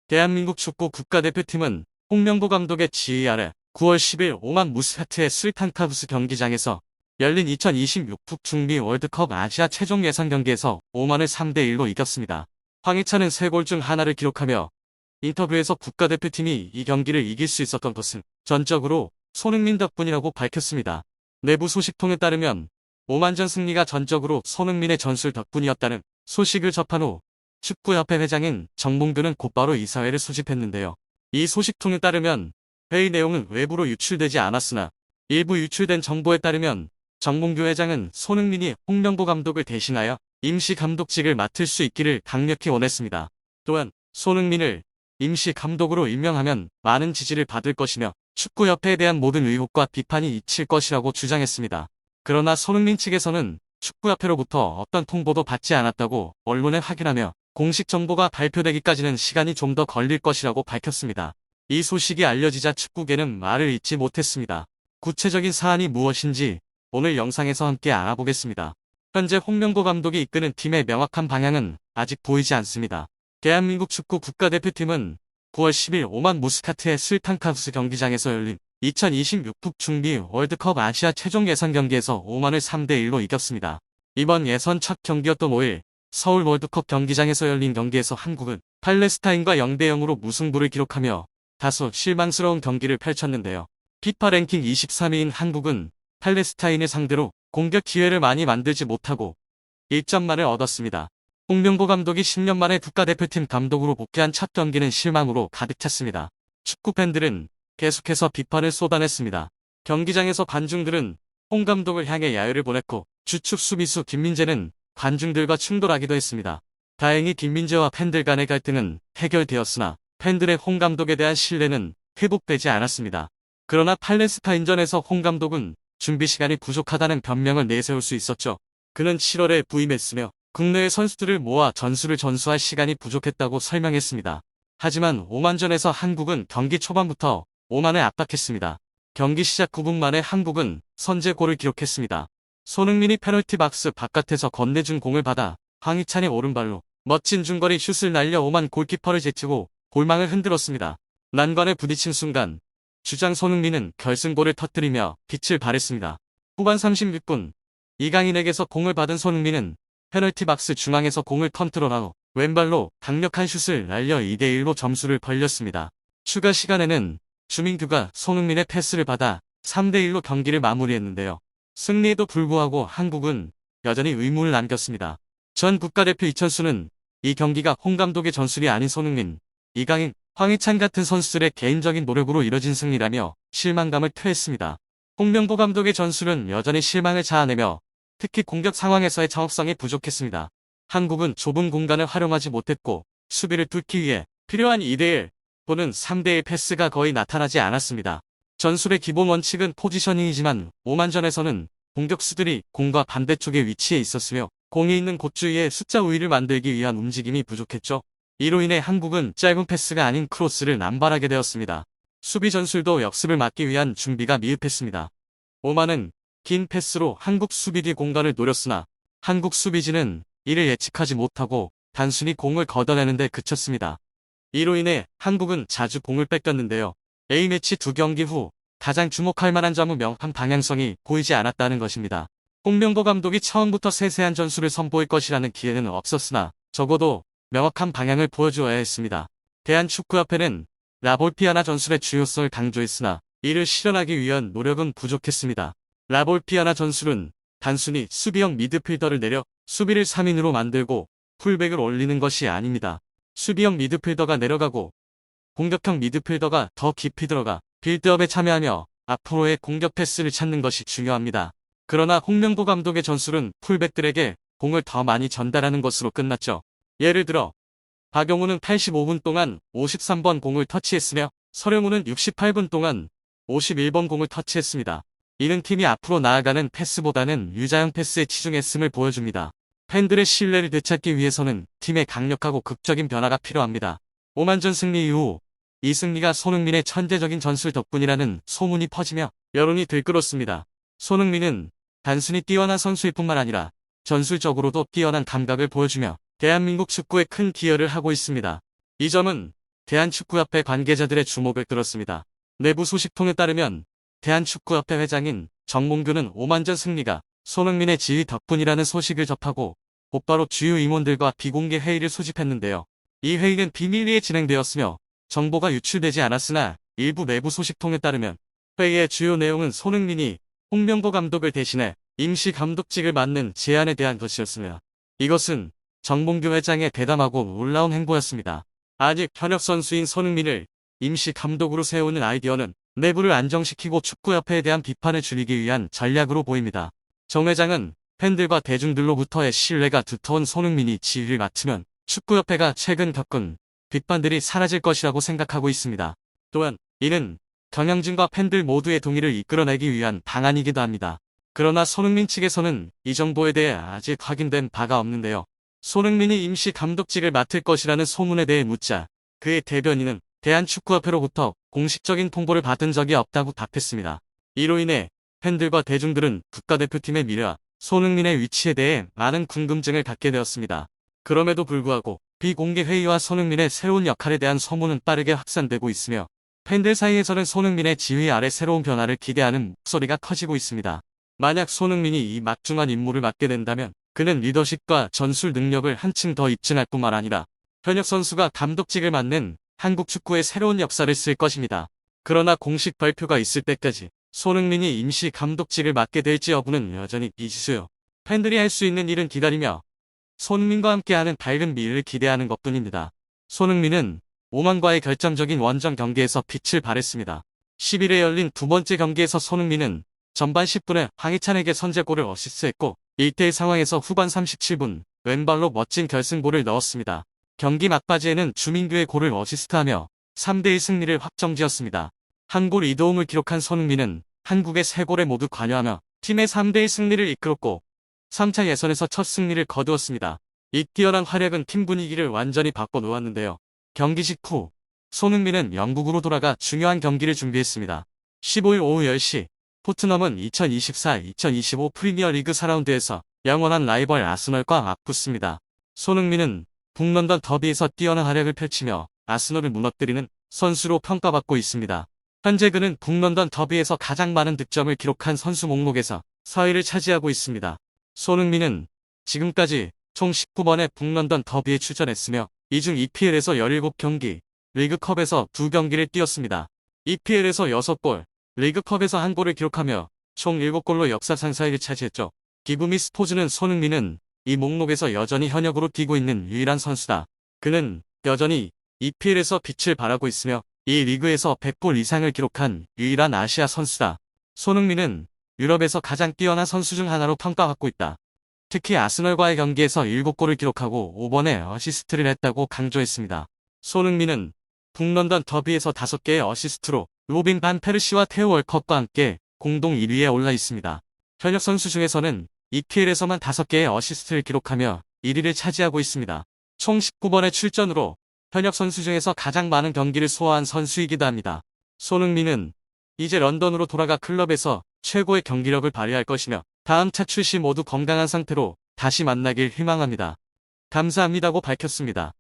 대한민국 축구 국가대표팀은 홍명보 감독의 지휘 아래 9월 10일 오만 무스카트의 술탄카브스 경기장에서 열린 2026 북중미 월드컵 아시아 최종 예선 경기에서 오만을 3대1로 이겼습니다. 황희찬은 3골 중 하나를 기록하며 인터뷰에서 국가대표팀이 이 경기를 이길 수 있었던 것은 전적으로 손흥민 덕분이라고 밝혔습니다. 내부 소식통에 따르면 오만전 승리가 전적으로 손흥민의 전술 덕분이었다는 소식을 접한 후 축구협회 회장인 정봉규는 곧바로 이사회를 소집했는데요. 이 소식통에 따르면 회의 내용은 외부로 유출되지 않았으나 일부 유출된 정보에 따르면 정봉규 회장은 손흥민이 홍명보 감독을 대신하여 임시 감독직을 맡을 수 있기를 강력히 원했습니다. 또한 손흥민을 임시 감독으로 임명하면 많은 지지를 받을 것이며 축구협회에 대한 모든 의혹과 비판이 잊힐 것이라고 주장했습니다. 그러나 손흥민 측에서는 축구협회로부터 어떤 통보도 받지 않았다고 언론에 확인하며 공식 정보가 발표되기까지는 시간이 좀 더 걸릴 것이라고 밝혔습니다. 이 소식이 알려지자 축구계는 말을 잇지 못했습니다. 구체적인 사안이 무엇인지 오늘 영상에서 함께 알아보겠습니다. 현재 홍명보 감독이 이끄는 팀의 명확한 방향은 아직 보이지 않습니다. 대한민국 축구 국가대표팀은 9월 10일 오만 무스카트의 술탄카브스 경기장에서 열린 2026 북중미 월드컵 아시아 최종 예선 경기에서 오만을 3대1로 이겼습니다. 이번 예선 첫 경기였던 5일 서울 월드컵 경기장에서 열린 경기에서 한국은 팔레스타인과 0대0으로 무승부를 기록하며 다소 실망스러운 경기를 펼쳤는데요. 피파 랭킹 23위인 한국은 팔레스타인을 상대로 공격 기회를 많이 만들지 못하고 1점만을 얻었습니다. 홍명보 감독이 10년 만에 국가대표팀 감독으로 복귀한 첫 경기는 실망으로 가득 찼습니다. 축구 팬들은 계속해서 비판을 쏟아냈습니다. 경기장에서 관중들은 홍 감독을 향해 야유를 보냈고 주축 수비수 김민재는 관중들과 충돌하기도 했습니다. 다행히 김민재와 팬들 간의 갈등은 해결되었으나 팬들의 홍 감독에 대한 신뢰는 회복되지 않았습니다. 그러나 팔레스타인전에서 홍 감독은 준비 시간이 부족하다는 변명을 내세울 수 있었죠. 그는 7월에 부임했으며 국내의 선수들을 모아 전술을 전수할 시간이 부족했다고 설명했습니다. 하지만 오만전에서 한국은 경기 초반부터 오만을 압박했습니다. 경기 시작 9분 만에 한국은 선제골을 기록했습니다. 손흥민이 페널티 박스 바깥에서 건네준 공을 받아 황희찬의 오른발로 멋진 중거리 슛을 날려 오만 골키퍼를 제치고 골망을 흔들었습니다. 난관에 부딪힌 순간 주장 손흥민은 결승골을 터뜨리며 빛을 발했습니다. 후반 36분 이강인에게서 공을 받은 손흥민은 페널티 박스 중앙에서 공을 컨트롤하고 왼발로 강력한 슛을 날려 2대1로 점수를 벌렸습니다. 추가 시간에는 주민규가 손흥민의 패스를 받아 3대1로 경기를 마무리했는데요. 승리에도 불구하고 한국은 여전히 의문을 남겼습니다. 전 국가대표 이천수는 이 경기가 홍 감독의 전술이 아닌 손흥민, 이강인, 황희찬 같은 선수들의 개인적인 노력으로 이뤄진 승리라며 실망감을 토했습니다. 홍명보 감독의 전술은 여전히 실망을 자아내며 특히 공격 상황에서의 정확성이 부족했습니다. 한국은 좁은 공간을 활용하지 못했고 수비를 뚫기 위해 필요한 2대1 또는 3대1 패스가 거의 나타나지 않았습니다. 전술의 기본 원칙은 포지셔닝이지만 오만전에서는 공격수들이 공과 반대쪽에 위치해 있었으며 공이 있는 곳 주위에 숫자 우위를 만들기 위한 움직임이 부족했죠. 이로 인해 한국은 짧은 패스가 아닌 크로스를 남발하게 되었습니다. 수비 전술도 역습을 막기 위한 준비가 미흡했습니다. 오만은 긴 패스로 한국 수비 뒤 공간을 노렸으나 한국 수비진은 이를 예측하지 못하고 단순히 공을 걷어내는 데 그쳤습니다. 이로 인해 한국은 자주 공을 뺏겼는데요. A매치 2경기 후 가장 주목할 만한 점은 명확한 방향성이 보이지 않았다는 것입니다. 홍명보 감독이 처음부터 세세한 전술을 선보일 것이라는 기회는 없었으나 적어도 명확한 방향을 보여주어야 했습니다. 대한축구협회는 라볼피아나 전술의 중요성을 강조했으나 이를 실현하기 위한 노력은 부족했습니다. 라볼피아나 전술은 단순히 수비형 미드필더를 내려 수비를 3인으로 만들고 풀백을 올리는 것이 아닙니다. 수비형 미드필더가 내려가고 공격형 미드필더가 더 깊이 들어가 빌드업에 참여하며 앞으로의 공격 패스를 찾는 것이 중요합니다. 그러나 홍명보 감독의 전술은 풀백들에게 공을 더 많이 전달하는 것으로 끝났죠. 예를 들어 박용우는 85분 동안 53번 공을 터치했으며 서령우는 68분 동안 51번 공을 터치했습니다. 이는 팀이 앞으로 나아가는 패스보다는 유자형 패스에 치중했음을 보여줍니다. 팬들의 신뢰를 되찾기 위해서는 팀의 강력하고 극적인 변화가 필요합니다. 오만전 승리 이후 이 승리가 손흥민의 천재적인 전술 덕분이라는 소문이 퍼지며 여론이 들끓었습니다. 손흥민은 단순히 뛰어난 선수일 뿐만 아니라 전술적으로도 뛰어난 감각을 보여주며 대한민국 축구에 큰 기여를 하고 있습니다. 이 점은 대한축구협회 관계자들의 주목을 끌었습니다. 내부 소식통에 따르면 대한축구협회 회장인 정몽규는 오만전 승리가 손흥민의 지휘 덕분이라는 소식을 접하고 곧바로 주요 임원들과 비공개 회의를 소집했는데요. 이 회의는 비밀리에 진행되었으며 정보가 유출되지 않았으나 일부 내부 소식통에 따르면 회의의 주요 내용은 손흥민이 홍명보 감독을 대신해 임시 감독직을 맡는 제안에 대한 것이었으며 이것은 정몽규 회장의 대담하고 놀라운 행보였습니다. 아직 현역 선수인 손흥민을 임시 감독으로 세우는 아이디어는 내부를 안정시키고 축구협회에 대한 비판을 줄이기 위한 전략으로 보입니다. 정 회장은 팬들과 대중들로부터의 신뢰가 두터운 손흥민이 지휘를 맡으면 축구협회가 최근 겪은 비판들이 사라질 것이라고 생각하고 있습니다. 또한 이는 경영진과 팬들 모두의 동의를 이끌어내기 위한 방안이기도 합니다. 그러나 손흥민 측에서는 이 정보에 대해 아직 확인된 바가 없는데요. 손흥민이 임시 감독직을 맡을 것이라는 소문에 대해 묻자 그의 대변인은 대한축구협회로부터 공식적인 통보를 받은 적이 없다고 답했습니다. 이로 인해 팬들과 대중들은 국가대표팀의 미래와 손흥민의 위치에 대해 많은 궁금증을 갖게 되었습니다. 그럼에도 불구하고 비공개 회의와 손흥민의 새로운 역할에 대한 소문은 빠르게 확산되고 있으며 팬들 사이에서는 손흥민의 지휘 아래 새로운 변화를 기대하는 목소리가 커지고 있습니다. 만약 손흥민이 이 막중한 임무를 맡게 된다면 그는 리더십과 전술 능력을 한층 더 입증할 뿐만 아니라 현역 선수가 감독직을 맡는 한국 축구의 새로운 역사를 쓸 것입니다. 그러나 공식 발표가 있을 때까지 손흥민이 임시 감독직을 맡게 될지 여부는 여전히 미지수요. 팬들이 할 수 있는 일은 기다리며 손흥민과 함께하는 밝은 미래를 기대하는 것뿐입니다. 손흥민은 오만과의 결정적인 원정 경기에서 빛을 발했습니다. 10일에 열린 두 번째 경기에서 손흥민은 전반 10분에 황희찬에게 선제골을 어시스트했고 1대1 상황에서 후반 37분 왼발로 멋진 결승골을 넣었습니다. 경기 막바지에는 주민규의 골을 어시스트하며 3대1 승리를 확정지었습니다. 한 골 2도움을 기록한 손흥민은 한국의 3골에 모두 관여하며 팀의 3대1 승리를 이끌었고 3차 예선에서 첫 승리를 거두었습니다. 이 뛰어난 활약은 팀 분위기를 완전히 바꿔놓았는데요. 경기 직후 손흥민은 영국으로 돌아가 중요한 경기를 준비했습니다. 15일 오후 10시 토트넘은 2024-2025 프리미어리그 4라운드에서 영원한 라이벌 아스널과 맞붙습니다. 손흥민은 북런던 더비에서 뛰어난 활약을 펼치며 아스널을 무너뜨리는 선수로 평가받고 있습니다. 현재 그는 북런던 더비에서 가장 많은 득점을 기록한 선수 목록에서 4위를 차지하고 있습니다. 손흥민은 지금까지 총 19번의 북런던 더비에 출전했으며 이 중 EPL에서 17경기, 리그컵에서 2경기를 뛰었습니다. EPL에서 6골, 리그컵에서 1골을 기록하며 총 7골로 역사상 4위를 차지했죠. 기브미 스포츠는 손흥민은 이 목록에서 여전히 현역으로 뛰고 있는 유일한 선수다. 그는 여전히 EPL에서 빛을 발하고 있으며 이 리그에서 100골 이상을 기록한 유일한 아시아 선수다. 손흥민은 유럽에서 가장 뛰어난 선수 중 하나로 평가받고 있다. 특히 아스널과의 경기에서 7골을 기록하고 5번의 어시스트를 했다고 강조했습니다. 손흥민은 북런던 더비에서 5개의 어시스트로 로빈 반 페르시와 테오 월컵과 함께 공동 1위에 올라 있습니다. 현역 선수 중에서는 EPL에서만 5개의 어시스트를 기록하며 1위를 차지하고 있습니다. 총 19번의 출전으로 현역 선수 중에서 가장 많은 경기를 소화한 선수이기도 합니다. 손흥민은 이제 런던으로 돌아가 클럽에서 최고의 경기력을 발휘할 것이며 다음 차출 시 모두 건강한 상태로 다시 만나길 희망합니다고 밝혔습니다.